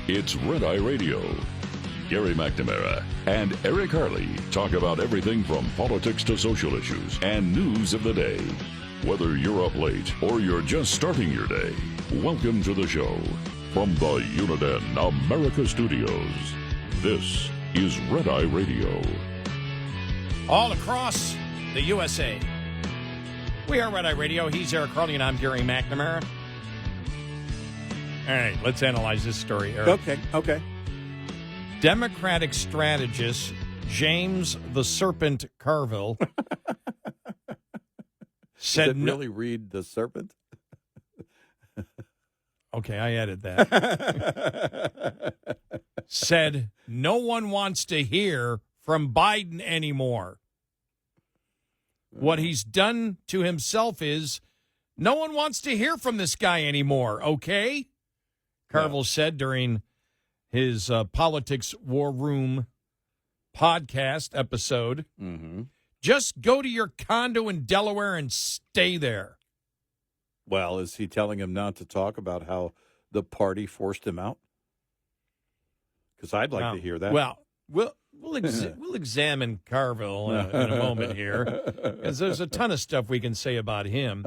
It's Red Eye Radio. Gary McNamara and Eric Harley talk about everything from politics to social issues and news of the day. Whether you're up late or you're just starting your day, welcome to the show. From the Uniden America Studios, this is Red Eye Radio. All across the USA. We are Red Eye Radio. He's Eric Harley, and I'm Gary McNamara. All right, let's analyze this story, Eric. Okay. Democratic strategist James the Serpent Carville said... Did it really read the serpent? Okay, I added that. Said no one wants to hear from Biden anymore. What he's done to himself is no one wants to hear from this guy anymore, okay? Carville said during his Politics War Room podcast episode, just go to your condo in Delaware and stay there. Well, is he telling him not to talk about how the party forced him out? Because I'd like to hear that. Well, we'll examine Carville in a moment here, because there's a ton of stuff we can say about him.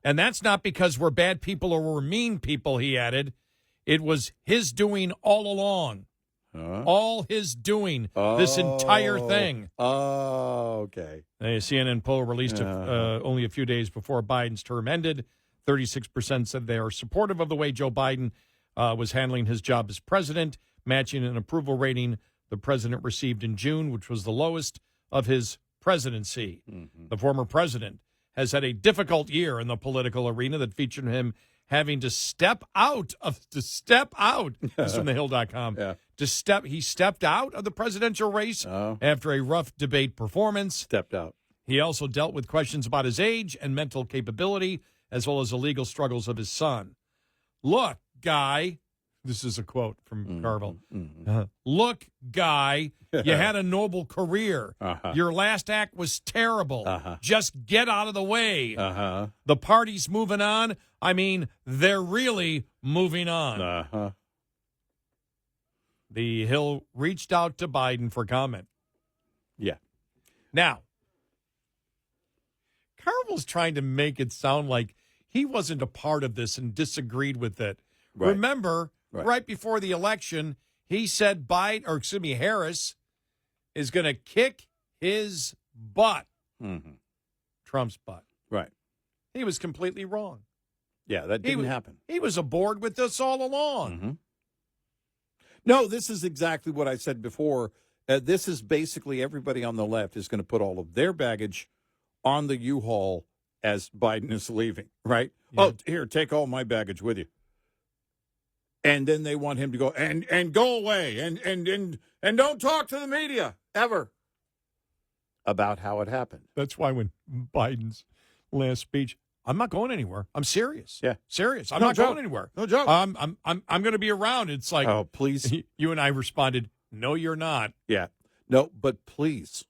And that's not because we're bad people or we're mean people, he added. It was his doing all along. All his doing, this entire thing. Oh, okay. A CNN poll released only a few days before Biden's term ended. 36% said they are supportive of the way Joe Biden was handling his job as president, matching an approval rating the president received in June, which was the lowest of his presidency. The former president has had a difficult year in the political arena that featured him having to step out. This is from thehill.com. He stepped out of the presidential race after a rough debate performance. Stepped out. He also dealt with questions about his age and mental capability, as well as the legal struggles of his son. Look, guy, this is a quote from Carville. Look, guy, you had a noble career. Your last act was terrible. Just get out of the way. The party's moving on. I mean, they're really moving on. The Hill reached out to Biden for comment. Yeah. Now, Carville's trying to make it sound like he wasn't a part of this and disagreed with it. Right. Remember, right before the election, he said Harris is going to kick his butt. Trump's butt. Right. He was completely wrong. Yeah, that didn't happen. He was aboard with this all along. No, this is exactly what I said before. This is basically everybody on the left is going to put all of their baggage on the U-Haul as Biden is leaving, right? Yeah. Oh, here, take all my baggage with you. And then they want him to go and go away and don't talk to the media ever about how it happened. That's why when Biden's last speech, I'm not going anywhere. I'm serious. Yeah, serious. I'm not going anywhere. No joke. I'm going to be around. It's like, oh, please. You and I responded, no, you're not. Yeah, no, but please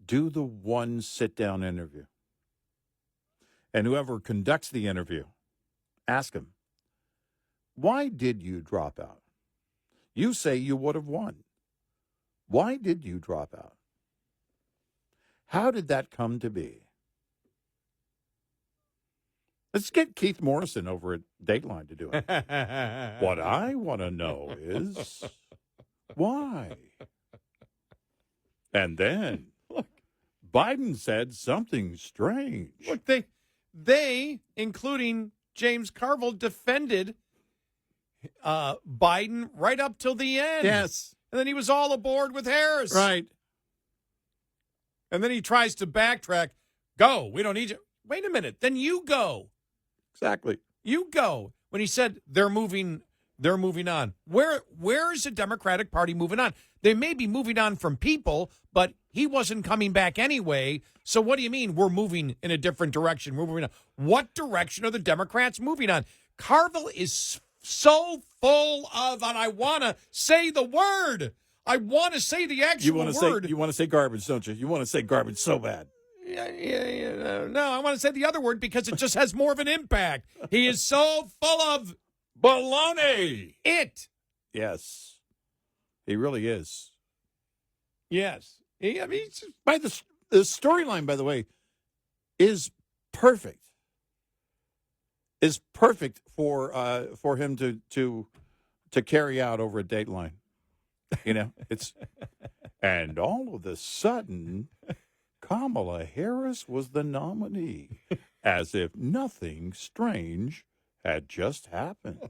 do the one sit-down interview. And whoever conducts the interview, ask him, why did you drop out? You say you would have won. Why did you drop out? How did that come to be? Let's get Keith Morrison over at Dateline to do it. What I want to know is why? And then Biden said something strange. Look, they, including James Carville, defended Biden right up till the end. Yes. And then he was all aboard with Harris. Right. And then he tries to backtrack. Go. We don't need you. Wait a minute. Then you go. Exactly. You go. When he said they're moving on. Where is the Democratic Party moving on? They may be moving on from people, but he wasn't coming back anyway. So what do you mean we're moving in a different direction? We're moving on. What direction are the Democrats moving on? Carville is so full of, and I want to say the word. I want to say the actual word. You want to say garbage, don't you? You want to say garbage so bad. No, I want to say the other word because it just has more of an impact. He is so full of baloney. It Yes, he really is. Yes. I mean, By the storyline, by the way, is perfect. Is perfect for him to carry out over a Dateline. You know, it's and all of a sudden, Kamala Harris was the nominee, as if nothing strange had just happened.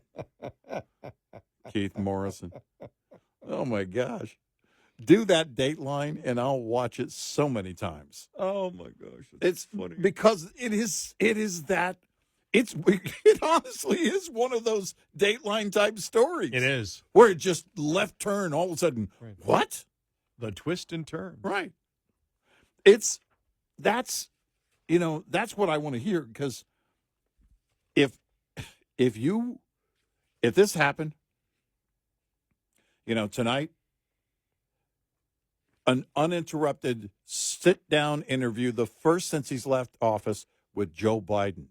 Keith Morrison. Oh my gosh. Do that Dateline and I'll watch it so many times. oh my gosh. It's funny. because it is that it honestly is one of those Dateline type stories. It is. Where it just left turn all of a sudden. Right. What? The twist and turn. Right. That's what I want to hear, because if this happened, tonight, an uninterrupted sit-down interview, the first since he's left office, with Joe Biden.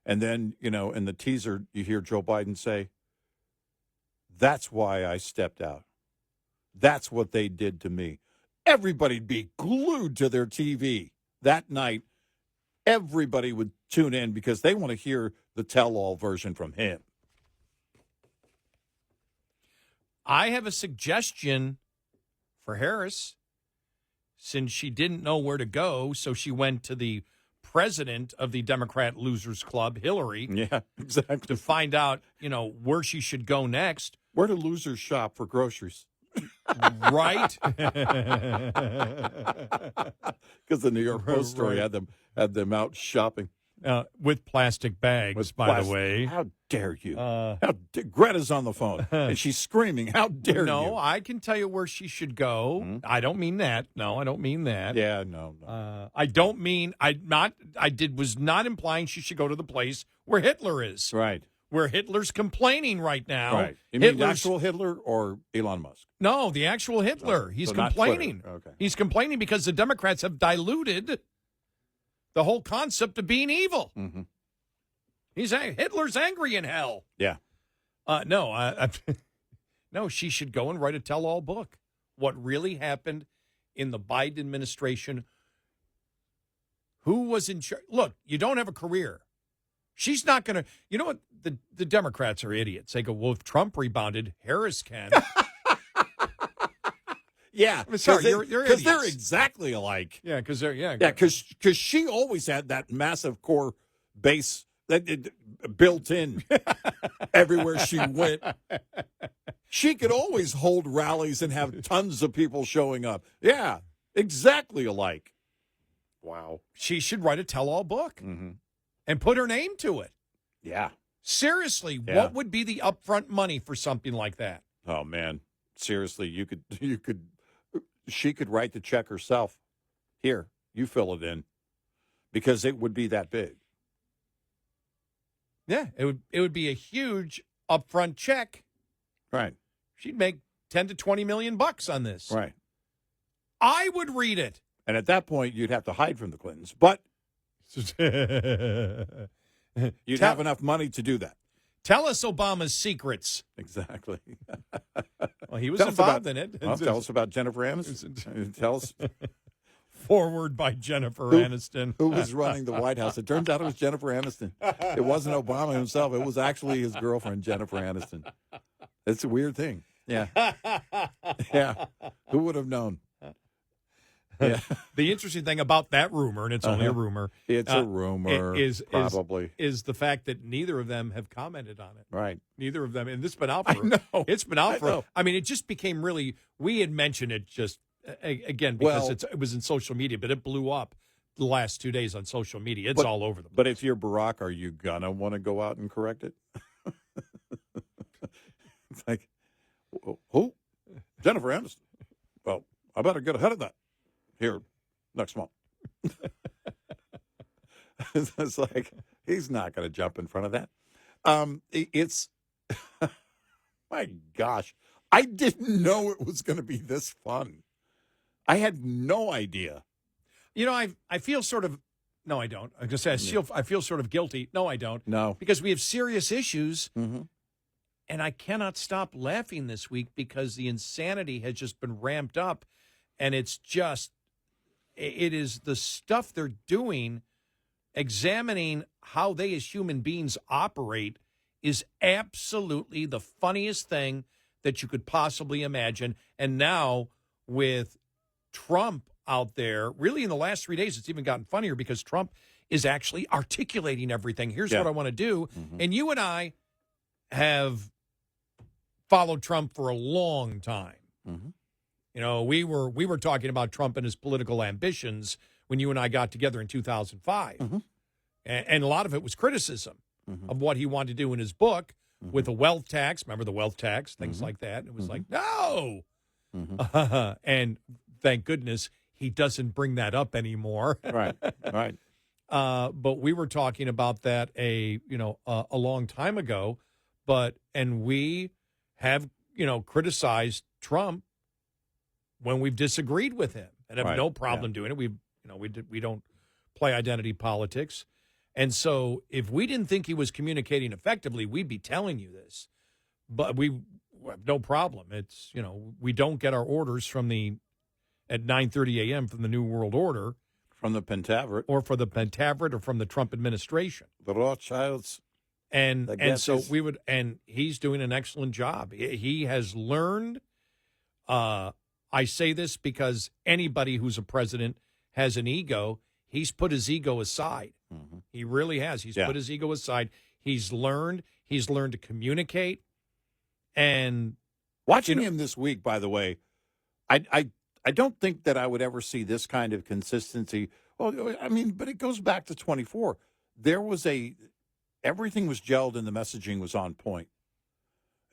And then, in the teaser, you hear Joe Biden say, "That's why I stepped out. That's what they did to me." Everybody'd be glued to their TV that night. Everybody would tune in because they want to hear the tell-all version from him. I have a suggestion for Harris, since she didn't know where to go, so she went to the president of the Democrat Losers Club, Hillary. Yeah, exactly. To find out, where she should go next. Where do losers shop for groceries? Right? Because the New York Post story had them out shopping. With plastic bags, by the way. How dare you? Greta's on the phone, and she's screaming, "How dare you?" No, I can tell you where she should go. Mm-hmm. I don't mean that. No, I don't mean that. Yeah, no. I don't mean, was not implying she should go to the place where Hitler is. Right. Where Hitler's complaining right now. Right. You mean the actual Hitler or Elon Musk? No, the actual Hitler. He's complaining. Okay. He's complaining because the Democrats have diluted the whole concept of being evil. Mm-hmm. Hitler's angry in hell. Yeah. No, she should go and write a tell-all book. What really happened in the Biden administration? Who was in charge? Look, you don't have a career. She's not going to. You know what? The Democrats are idiots. They go, well, if Trump rebounded, Harris can. Yeah, sorry, because they're exactly alike. Yeah, because they're because she always had that massive core base that built in everywhere she went. She could always hold rallies and have tons of people showing up. Yeah, exactly alike. Wow, she should write a tell-all book and put her name to it. Yeah, seriously, what would be the upfront money for something like that? Oh man, seriously, you could. She could write the check herself. Here, you fill it in, because it would be that big. Yeah, it would be a huge upfront check. Right. She'd make $10 to $20 million on this. Right. I would read it. And at that point, you'd have to hide from the Clintons, but you'd have enough money to do that. Tell us Obama's secrets. Exactly. Well, he was involved in it. Well, tell us about Jennifer Aniston. Tell us. Forward by Jennifer Aniston. Who was running the White House? It turns out it was Jennifer Aniston. It wasn't Obama himself. It was actually his girlfriend, Jennifer Aniston. It's a weird thing. Yeah. Yeah. Who would have known? Yeah. The interesting thing about that rumor, and it's only a rumor. It's a rumor, probably. Is the fact that neither of them have commented on it. Right. Neither of them. And this has been out for. I know. It's been out for. I mean, it just became really. We had mentioned it just again because it was in social media, but it blew up the last 2 days on social media. It's all over the place. But if you're Barack, are you gonna want to go out and correct it? It's like, who? Jennifer Aniston. Well, I better get ahead of that. Here, next month. It's like, he's not going to jump in front of that. It's, my gosh, I didn't know it was going to be this fun. I had no idea. You know, I feel sort of, no, I don't. I was going to say, I feel sort of guilty. No, I don't. No. Because we have serious issues, and And I cannot stop laughing this week because the insanity has just been ramped up. And it is the stuff they're doing, examining how they as human beings operate is absolutely the funniest thing that you could possibly imagine. And now with Trump out there, really in the last 3 days, it's even gotten funnier because Trump is actually articulating everything. Here's what I want to do. Mm-hmm. And you and I have followed Trump for a long time. Mm-hmm. You know, we were talking about Trump and his political ambitions when you and I got together in 2005. Mm-hmm. And a lot of it was criticism of what he wanted to do in his book with the wealth tax. Remember the wealth tax, things like that. And it was like, no. And thank goodness he doesn't bring that up anymore. Right. But we were talking about that a long time ago. And we have, criticized Trump when we've disagreed with him and have no problem doing it. We don't play identity politics. And so if we didn't think he was communicating effectively, we'd be telling you this. But we have no problem. It's, we don't get our orders at 9:30 a.m. from the New World Order. From the Pentaveret. Or for the Pentaveret or from the Trump administration. The Rothschilds. And so and he's doing an excellent job. He has learned, I say this because anybody who's a president has an ego. He's put his ego aside. Mm-hmm. He really has. He's put his ego aside. He's learned to communicate. And watching him this week, by the way, I don't think that I would ever see this kind of consistency. Well, I mean, but it goes back to 24. There was everything was gelled and the messaging was on point.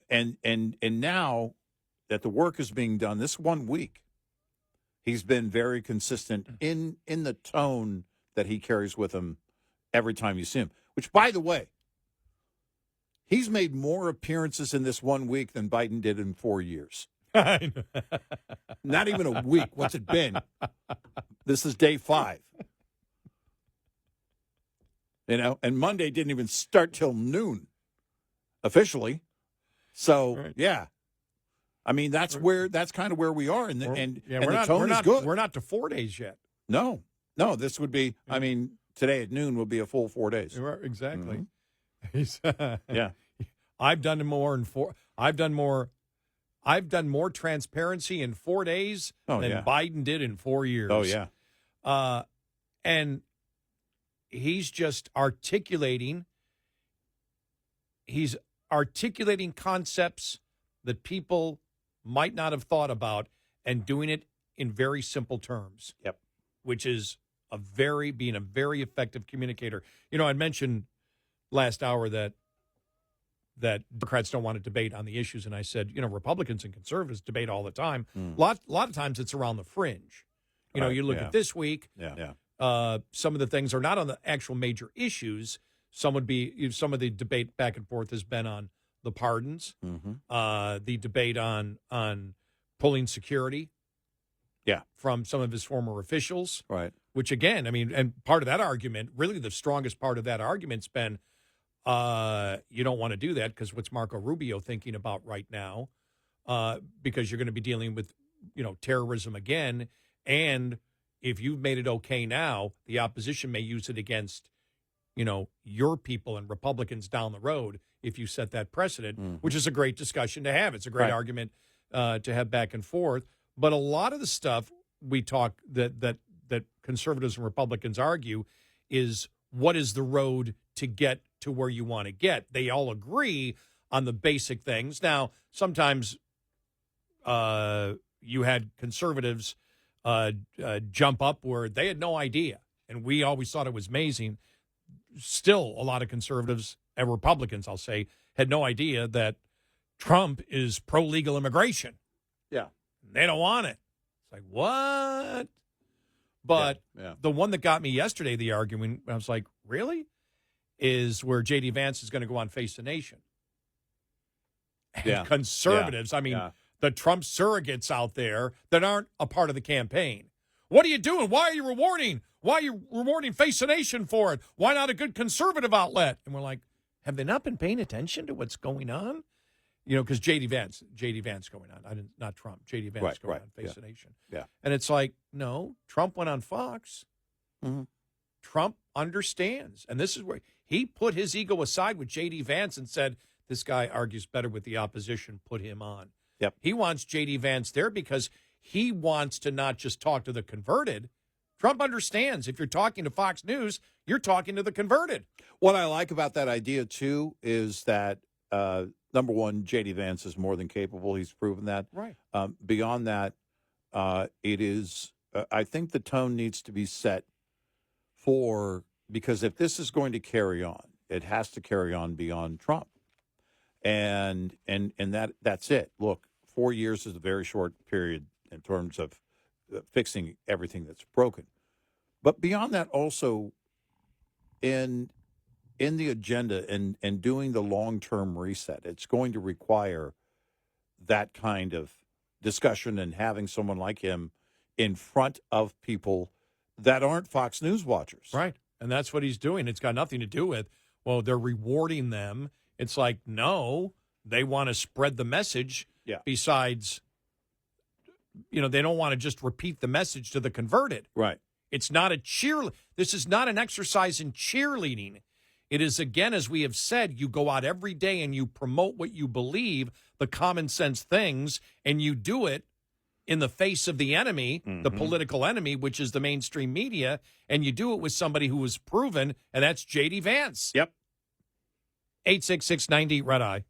And now that the work is being done this 1 week, he's been very consistent in the tone that he carries with him every time you see him. Which, by the way, he's made more appearances in this 1 week than Biden did in 4 years. Not even a week. What's it been? This is day 5. And Monday didn't even start till noon, officially. So, yeah. I mean, that's kind of where we are, and the tone is good. We're not to 4 days yet. No, this would be. I mean, today at noon will be a full 4 days. Exactly. Mm-hmm. Yeah, I've done more transparency in 4 days than Biden did in 4 years. Oh yeah, and he's just articulating. He's articulating concepts that people might not have thought about and doing it in very simple terms. Yep. Which is being a very effective communicator. I mentioned last hour that Democrats don't want to debate on the issues, and I said, Republicans and conservatives debate all the time. A lot of times it's around the fringe. You look at this week. Some of the things are not on the actual major issues. Some of the debate back and forth has been on the pardons, the debate on pulling security from some of his former officials. Right. Which, again, I mean, and part of that argument, really the strongest part of that argument's been you don't want to do that because what's Marco Rubio thinking about right now? Because you're going to be dealing with, terrorism again. And if you've made it okay now, the opposition may use it against, your people and Republicans down the road if you set that precedent, which is a great discussion to have. It's a great argument to have back and forth. But a lot of the stuff we talk that conservatives and Republicans argue is what is the road to get to where you want to get. They all agree on the basic things. Now, sometimes you had conservatives jump up where they had no idea, and we always thought it was amazing. Still, a lot of conservatives and Republicans, I'll say, had no idea that Trump is pro-legal immigration. Yeah. They don't want it. It's like, what? But the one that got me yesterday, the argument, I was like, really? Is where J.D. Vance is going to go on Face the Nation. And conservatives, I mean, the Trump surrogates out there that aren't a part of the campaign. What are you doing? Why are you rewarding? Why are you rewarding Face the Nation for it? Why not a good conservative outlet? And we're like, have they not been paying attention to what's going on? because J.D. Vance going on. Not Trump. J.D. Vance going on Face the Nation. Yeah. And it's like, no, Trump went on Fox. Mm-hmm. Trump understands. And this is where he put his ego aside with J.D. Vance and said, this guy argues better with the opposition, put him on. Yep. He wants J.D. Vance there because he wants to not just talk to the converted. Trump understands if you're talking to Fox News, you're talking to the converted. What I like about that idea, too, is that, number one, J.D. Vance is more than capable. He's proven that. Right. Beyond that, it is, I think the tone needs to be set because if this is going to carry on, it has to carry on beyond Trump. And that's it. Look, 4 years is a very short period in terms of fixing everything that's broken. But beyond that, also in the agenda and doing the long-term reset, it's going to require that kind of discussion and having someone like him in front of people that aren't Fox News watchers. Right. And that's what he's doing. It's got nothing to do with, well, they're rewarding them. It's like, no, they want to spread the message. Yeah. Besides, they don't want to just repeat the message to the converted. Right. It's not this is not an exercise in cheerleading. It is, again, as we have said, you go out every day and you promote what you believe, the common sense things, and you do it in the face of the enemy, the political enemy, which is the mainstream media, and you do it with somebody who was proven, and that's J.D. Vance. Yep. 866-90 Red Eye.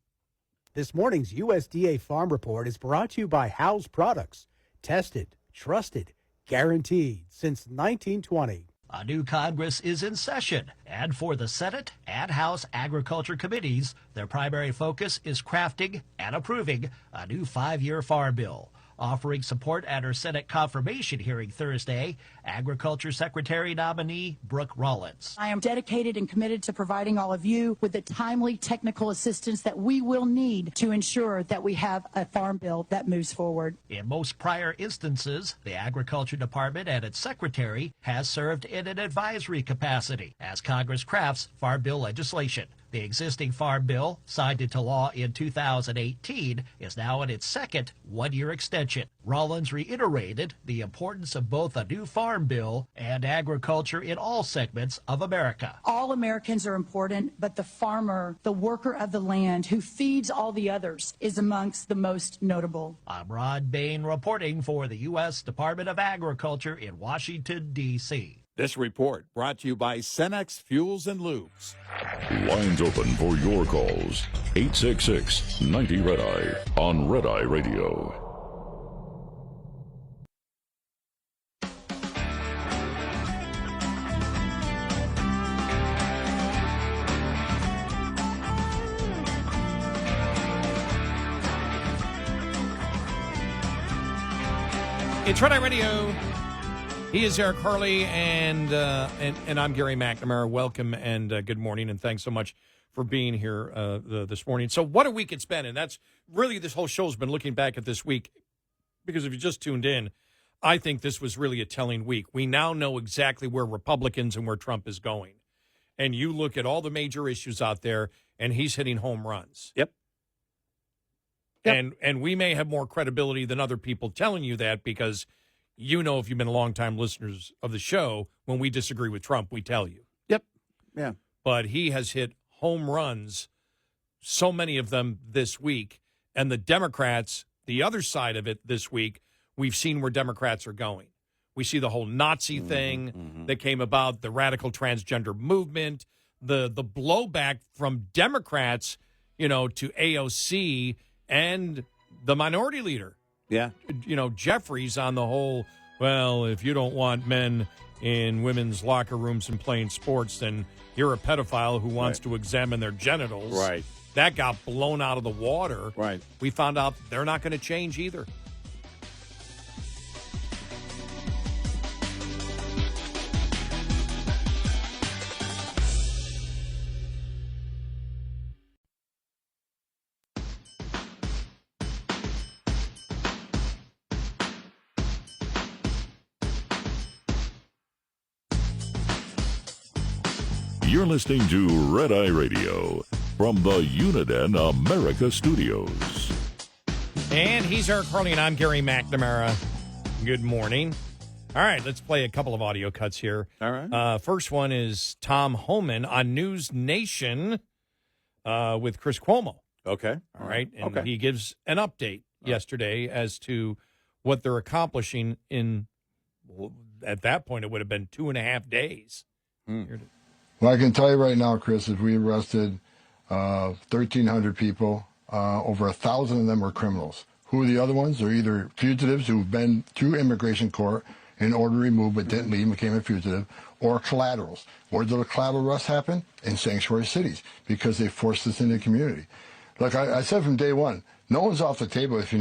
This morning's USDA Farm Report is brought to you by Howes Products. Tested, trusted, guaranteed since 1920. A new Congress is in session, and for the Senate and House Agriculture Committees, their primary focus is crafting and approving a new 5-year farm bill. Offering support at her Senate confirmation hearing Thursday, Agriculture Secretary nominee Brooke Rollins. I am dedicated and committed to providing all of you with the timely technical assistance that we will need to ensure that we have a farm bill that moves forward. In most prior instances, the Agriculture Department and its secretary has served in an advisory capacity as Congress crafts farm bill legislation. The existing farm bill, signed into law in 2018, is now in its second one-year extension. Rollins reiterated the importance of both a new farm bill and agriculture in all segments of America. All Americans are important, but the farmer, the worker of the land who feeds all the others, is amongst the most notable. I'm Rod Bain reporting for the U.S. Department of Agriculture in Washington, D.C. This report brought to you by Cenex Fuels and Lubes. Lines open for your calls. 866-90 Red Eye on Red Eye Radio. It's Red Eye Radio. He is Eric Harley, and I'm Gary McNamara. Welcome and good morning, and thanks so much for being here this morning. So what a week it's been, and that's really this whole show's been looking back at this week, because if you just tuned in, I think this was really a telling week. We now know exactly where Republicans and where Trump is going. And you look at all the major issues out there, and he's hitting home runs. Yep. And we may have more credibility than other people telling you that, because you know, if you've been longtime listeners of the show, when we disagree with Trump, we tell you. Yep. Yeah. But he has hit home runs, so many of them this week. And the Democrats, the other side of it this week, we've seen where Democrats are going. We see the whole Nazi thing that came about, the radical transgender movement, the blowback from Democrats, to AOC and the minority leader. Yeah. Jeffries on the whole, well, if you don't want men in women's locker rooms and playing sports, then you're a pedophile who wants to examine their genitals. Right. That got blown out of the water. Right. We found out they're not going to change either. You're listening to Red Eye Radio. from the Uniden America Studios. And he's Eric Harley, and I'm Gary McNamara. Good morning. All right, let's play a couple of audio cuts here. All right. First one is Tom Homan on News Nation with Chris Cuomo. Okay. All right, and okay. he gives an update yesterday as to what they're accomplishing in, at that point, it would have been 2.5 days. Well, I can tell you right now, Chris, is we arrested 1,300 people. Over 1,000 of them were criminals. Who are the other ones? They're either fugitives who've been through immigration court in order to remove but didn't leave and became a fugitive, or collaterals. Where did the collateral arrests happen? In sanctuary cities, because they forced us into the community. Look, I said from day one, no one's off the table. If the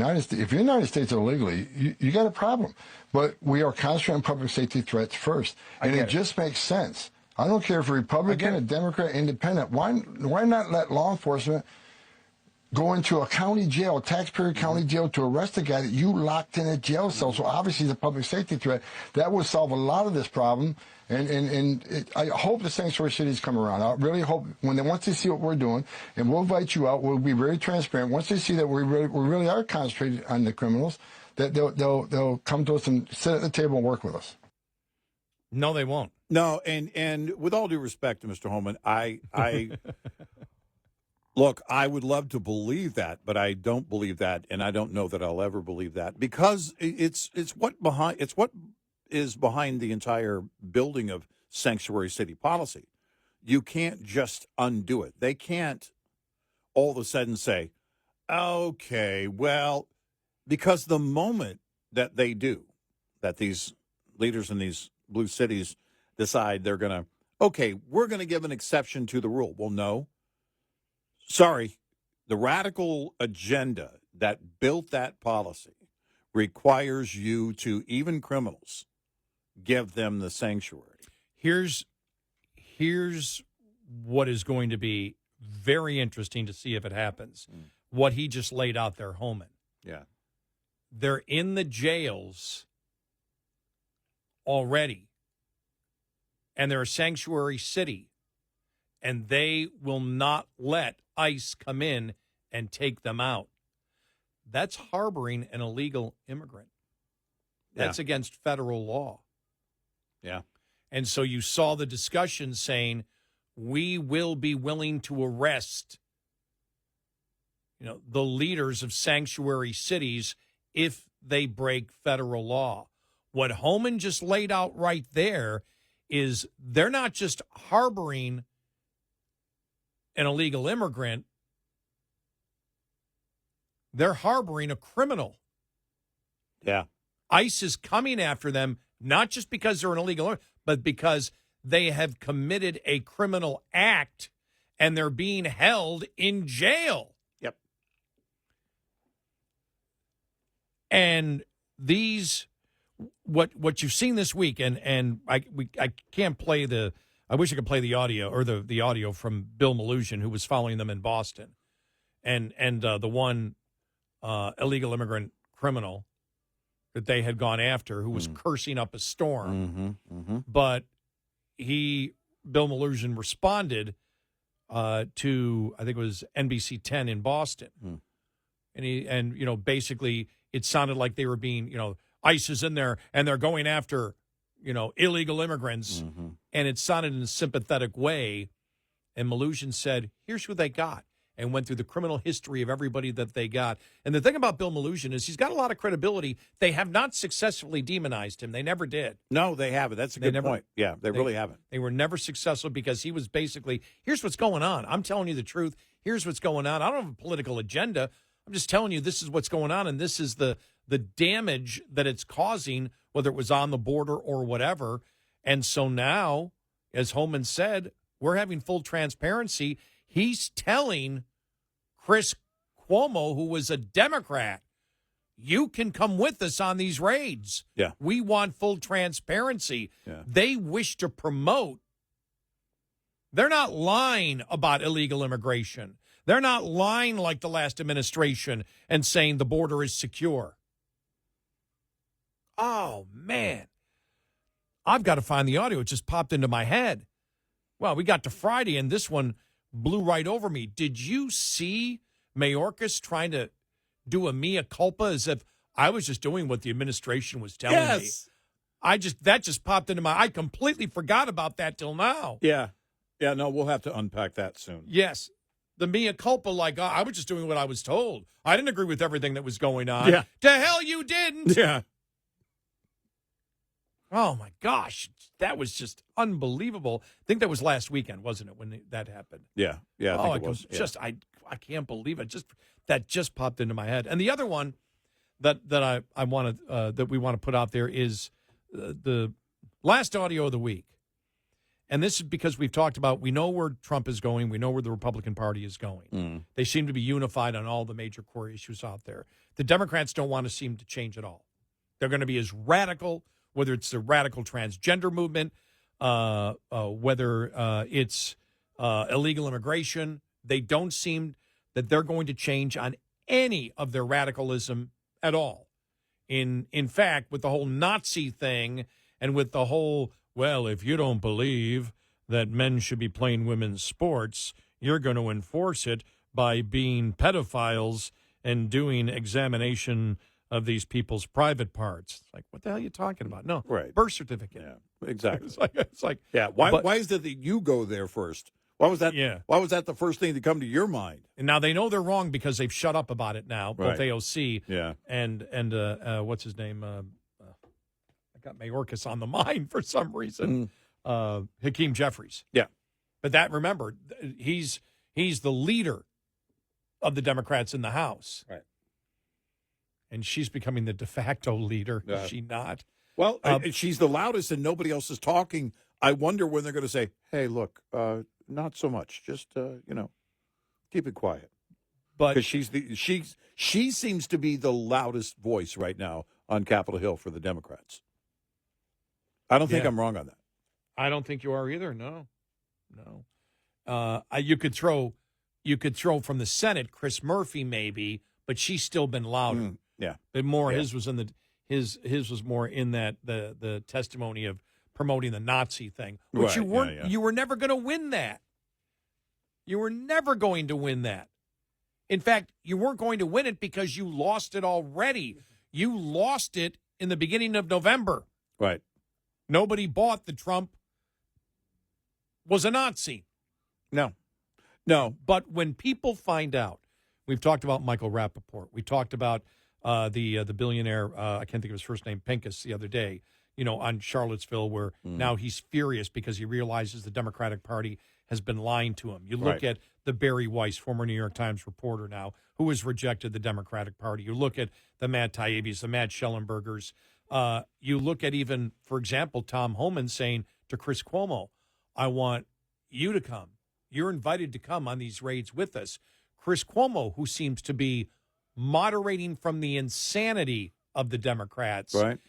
United States illegally, you got a problem. But we are concentrating on public safety threats first. And it just makes sense. I don't care if a Republican, a Democrat, independent. Why not let law enforcement go into a county jail, a taxpayer county jail, to arrest a guy that you locked in a jail cell? So obviously he's a public safety threat. That would solve a lot of this problem. I hope the sanctuary cities come around. I really hope once they see what we're doing, and we'll invite you out, we'll be very transparent. Once they see that we really are concentrated on the criminals, that they'll come to us and sit at the table and work with us. No, they won't. No, and with all due respect to Mr. Holman, I look, I would love to believe that, but I don't believe that, and I don't know that I'll ever believe that, because it's what is behind the entire building of sanctuary city policy. You can't just undo it. They can't all of a sudden say, okay, well, because the moment that they do, that these leaders in these blue cities decide they're going to, okay, we're going to give an exception to the rule. Well, no. Sorry. The radical agenda that built that policy requires you to, even criminals, give them the sanctuary. Here's what is going to be very interesting to see if it happens. What he just laid out there, Homan. Yeah. They're in the jails already, and they're a sanctuary city, and they will not let ICE come in and take them out. That's harboring an illegal immigrant. That's against federal law. Yeah. And so you saw the discussion saying, we will be willing to arrest, the leaders of sanctuary cities if they break federal law. What Homan just laid out right there is they're not just harboring an illegal immigrant, they're harboring a criminal. Yeah. ICE is coming after them, not just because they're an illegal immigrant, but because they have committed a criminal act and they're being held in jail. Yep. And these, what you've seen this week, and I can't play I wish I could play the audio, or the audio from Bill Delusion, who was following them in Boston, and the one illegal immigrant criminal that they had gone after, who was cursing up a storm. But Bill Delusion responded to, I think it was NBC 10 in Boston. And basically it sounded like they were being, ICE is in there and they're going after, illegal immigrants. And it sounded in a sympathetic way. And Delusion said, here's who they got, and went through the criminal history of everybody that they got. And the thing about Bill Delusion is he's got a lot of credibility. They have not successfully demonized him. They never did. No, they haven't. That's a good point. Yeah, they really haven't. They were never successful because he was basically, here's what's going on. I'm telling you the truth. Here's what's going on. I don't have a political agenda. I'm just telling you this is what's going on, and this is the damage that it's causing, whether it was on the border or whatever. And so now, as Homan said, we're having full transparency. He's telling Chris Cuomo, who was a Democrat, you can come with us on these raids. Yeah. We want full transparency. Yeah. They wish to promote. They're not lying about illegal immigration. They're not lying like the last administration and saying the border is secure. Oh, man. I've got to find the audio. It just popped into my head. Well, we got to Friday, and this one blew right over me. Did you see Mayorkas trying to do a mea culpa as if I was just doing what the administration was telling me? That just popped into I completely forgot about that till now. Yeah. Yeah, no, we'll have to unpack that soon. Yes. The mea culpa, like, I was just doing what I was told. I didn't agree with everything that was going on. Yeah. To hell you didn't. Yeah. Oh, my gosh. That was just unbelievable. I think that was last weekend, wasn't it, when that happened? Yeah. Yeah, I think it was. I can't believe it. That just popped into my head. And the other one that I wanted that we want to put out there is the last audio of the week. And this is because we've talked about, we know where Trump is going. We know where the Republican Party is going. They seem to be unified on all the major core issues out there. The Democrats don't want to seem to change at all. They're going to be as radical, whether it's the radical transgender movement, whether it's illegal immigration. They don't seem that they're going to change on any of their radicalism at all. In fact, with the whole Nazi thing and with the whole, well, if you don't believe that men should be playing women's sports, you're going to enforce it by being pedophiles and doing examination of these people's private parts. It's like, what the hell are you talking about? No, right. Birth certificate. Yeah, exactly. It's like yeah. Why is it that you go there first? Why was that? Yeah. Why was that the first thing to come to your mind? And now they know they're wrong because they've shut up about it now. Both AOC and what's his name? I got Mayorkas on the mind for some reason. Hakeem Jeffries. Yeah. But that, remember, he's the leader of the Democrats in the House. Right. And she's becoming the de facto leader. Is she not? Well, she's the loudest and nobody else is talking. I wonder when they're going to say, hey, look, not so much. Just, keep it quiet. But because she seems to be the loudest voice right now on Capitol Hill for the Democrats. I don't think I'm wrong on that. I don't think you are either. No. You could throw from the Senate, Chris Murphy maybe, but she's still been louder. Yeah. But more his was in his was more in that the testimony of promoting the Nazi thing, which you weren't. You were never going to win that. You were never going to win that. In fact, you weren't going to win it because you lost it already. You lost it in the beginning of November. Right. Nobody bought the Trump was a Nazi. No. But when people find out, we've talked about Michael Rappaport. We talked about the billionaire, I can't think of his first name, Pincus, the other day, on Charlottesville, where now he's furious because he realizes the Democratic Party has been lying to him. You look at the Barry Weiss, former New York Times reporter now, who has rejected the Democratic Party. You look at the Matt Taibbi's, the Matt Schellenbergers. You look at even, for example, Tom Homan saying to Chris Cuomo, I want you to come. You're invited to come on these raids with us. Chris Cuomo, who seems to be moderating from the insanity of the Democrats. Right.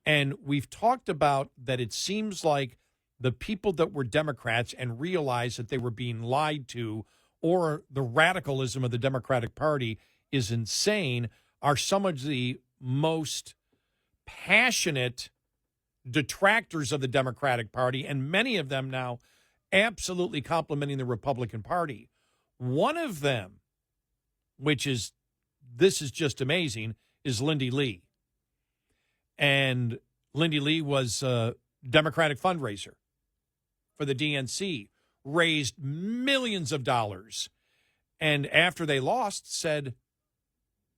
And we've talked about that it seems like the people that were Democrats and realized that they were being lied to, or the radicalism of the Democratic Party is insane, are some of the most passionate detractors of the Democratic Party, and many of them now absolutely complimenting the Republican Party. One of them, this is just amazing, is Lindy Lee. And Lindy Lee was a Democratic fundraiser for the DNC, raised millions of dollars, and after they lost, said,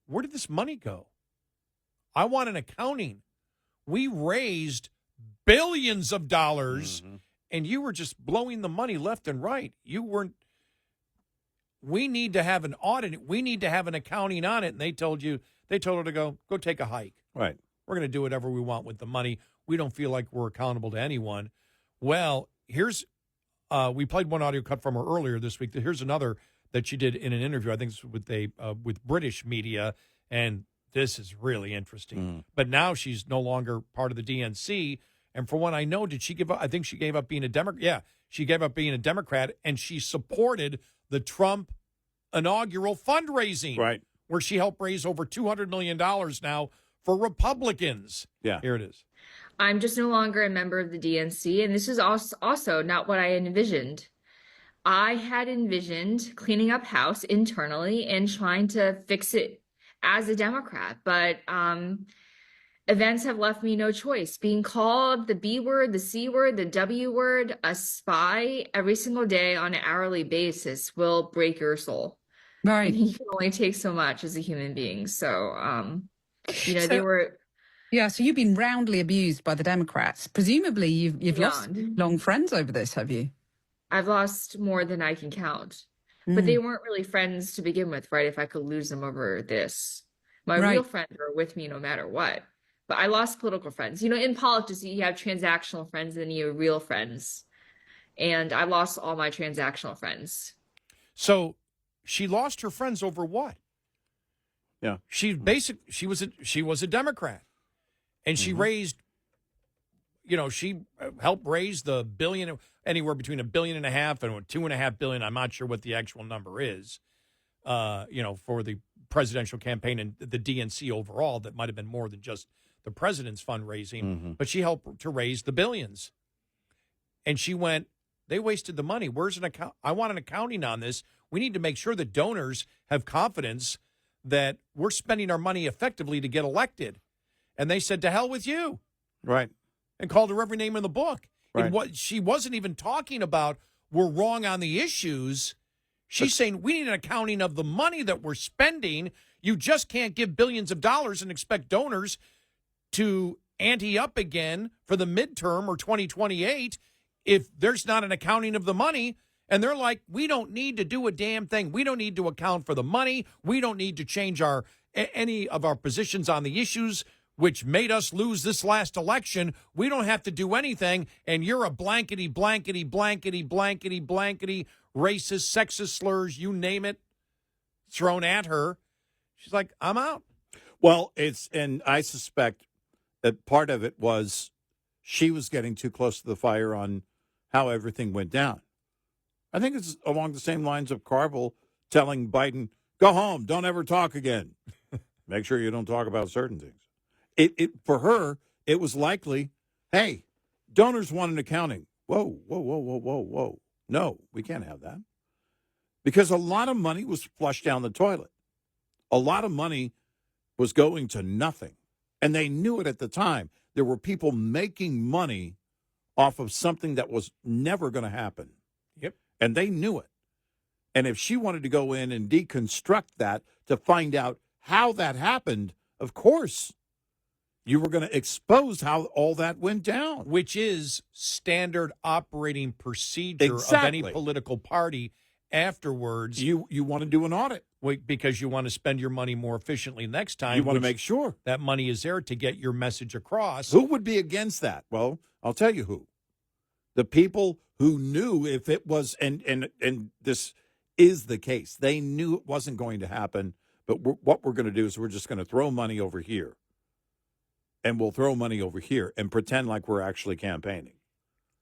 where did this money go? I want an accounting. We raised billions of dollars, and you were just blowing the money left and right. You weren't. We need to have an audit. We need to have an accounting on it. And they told her to go take a hike. Right. We're going to do whatever we want with the money. We don't feel like we're accountable to anyone. Well, we played one audio cut from her earlier this week. Here's another that she did in an interview. I think it's with British media, and this is really interesting. But now she's no longer part of the DNC. And for what I know, did she give up? I think she gave up being a Democrat. Yeah, she gave up being a Democrat, and she supported the Trump inaugural fundraising, right, where she helped raise over $200 million now for Republicans. Yeah. Here it is. I'm just no longer a member of the DNC, and this is also not what I envisioned. I had envisioned cleaning up house internally and trying to fix it as a Democrat, but events have left me no choice. Being called the B word, the C word, the W word, a spy every single day on an hourly basis will break your soul. Right. And you can only take so much as a human being. So, So- they were. Yeah, so you've been roundly abused by the Democrats. Presumably, you've lost Beyond. long friends over this, have you? I've lost more than I can count. But they weren't really friends to begin with, right? If I could lose them over this. My real friends were with me no matter what. But I lost political friends. You know, in politics, you have transactional friends and then you have real friends. And I lost all my transactional friends. So she lost her friends over what? Yeah. She was a Democrat. And she raised, she helped raise the billion, anywhere between $1.5 billion and $2.5 billion. I'm not sure what the actual number is, for the presidential campaign and the DNC overall. That might have been more than just the president's fundraising, but she helped to raise the billions. And she went, they wasted the money. Where's an account? I want an accounting on this. We need to make sure that donors have confidence that we're spending our money effectively to get elected. And they said, to hell with you. Right. And called her every name in the book. Right. And she wasn't even talking about we're wrong on the issues. She's saying we need an accounting of the money that we're spending. You just can't give billions of dollars and expect donors to ante up again for the midterm or 2028 if there's not an accounting of the money. And they're like, we don't need to do a damn thing. We don't need to account for the money. We don't need to change any of our positions on the issues which made us lose this last election. We don't have to do anything, and you're a blankety, blankety, blankety, blankety, blankety, racist, sexist slurs, you name it, thrown at her. She's like, I'm out. Well, and I suspect that part of it was she was getting too close to the fire on how everything went down. I think it's along the same lines of Carville telling Biden, go home, don't ever talk again. Make sure you don't talk about certain things. For her, it was likely, hey, donors want an accounting. Whoa. No, we can't have that. Because a lot of money was flushed down the toilet. A lot of money was going to nothing. And they knew it at the time. There were people making money off of something that was never going to happen. Yep. And they knew it. And if she wanted to go in and deconstruct that to find out how that happened, of course, you were going to expose how all that went down. Which is standard operating procedure of any political party afterwards. You want to do an audit. Because you want to spend your money more efficiently next time. You want to make sure that money is there to get your message across. Who would be against that? Well, I'll tell you who. The people who knew if it was, and this is the case, they knew it wasn't going to happen, but what we're going to do is we're just going to throw money over here. And we'll throw money over here and pretend like we're actually campaigning.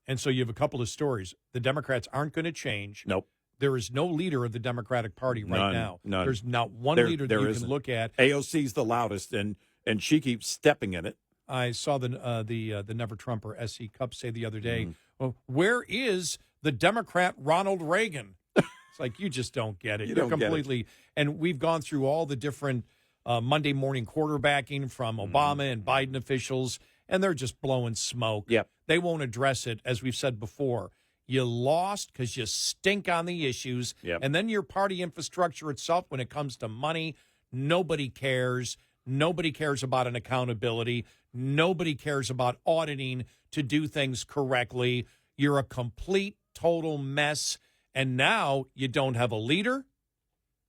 And so you have a couple of stories. The Democrats aren't going to change. Nope. There is no leader of the Democratic Party right now. None. There's not one leader that you can look at. AOC's the loudest, and she keeps stepping in it. I saw the Never Trumper S.E. Cup say the other day, well, where is the Democrat Ronald Reagan? It's like, you just don't get it. You're completely. And we've gone through all the different Monday morning quarterbacking from Obama and Biden officials, and they're just blowing smoke. Yep. They won't address it, as we've said before. You lost because you stink on the issues. Yep. And then your party infrastructure itself, when it comes to money, nobody cares. Nobody cares about an accountability. Nobody cares about auditing to do things correctly. You're a complete, total mess. And now you don't have a leader.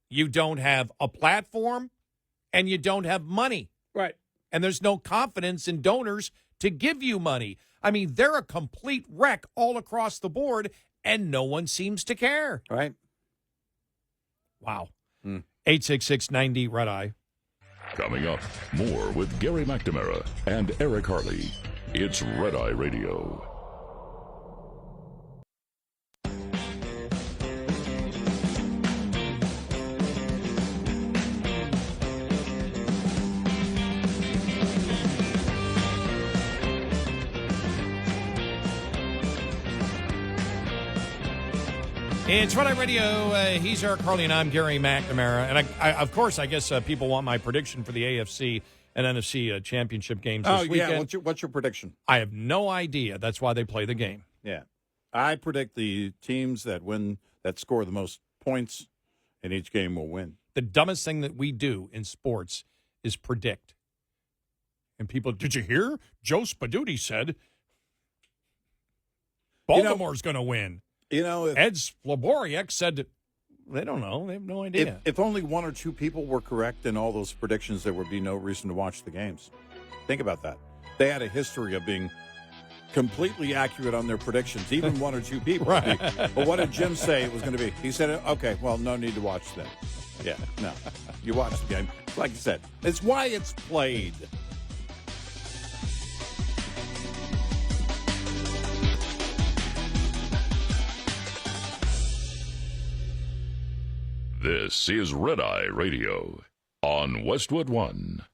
You don't have a platform. And you don't have money. Right. And there's no confidence in donors to give you money. I mean, they're a complete wreck all across the board, and no one seems to care. Right. Wow. 866-90 Red Eye. Coming up, more with Gary McNamara and Eric Harley. It's Red Eye Radio. It's Red Eye Radio. He's Eric Harley, and I'm Gary McNamara. And of course, I guess people want my prediction for the AFC and NFC championship games this weekend. Yeah. What's your prediction? I have no idea. That's why they play the game. Yeah. I predict the teams that score the most points in each game will win. The dumbest thing that we do in sports is predict. And people, did you hear? Joe Spaduti said Baltimore's going to win. Ed Slaboriak said they don't know. They have no idea. If only one or two people were correct in all those predictions, there would be no reason to watch the games. Think about that. They had a history of being completely accurate on their predictions, even one or two people. Right. But what did Jim say it was going to be? He said, okay, well, no need to watch then. Yeah, no. You watch the game. Like I said, it's why it's played. This is Red Eye Radio on Westwood One.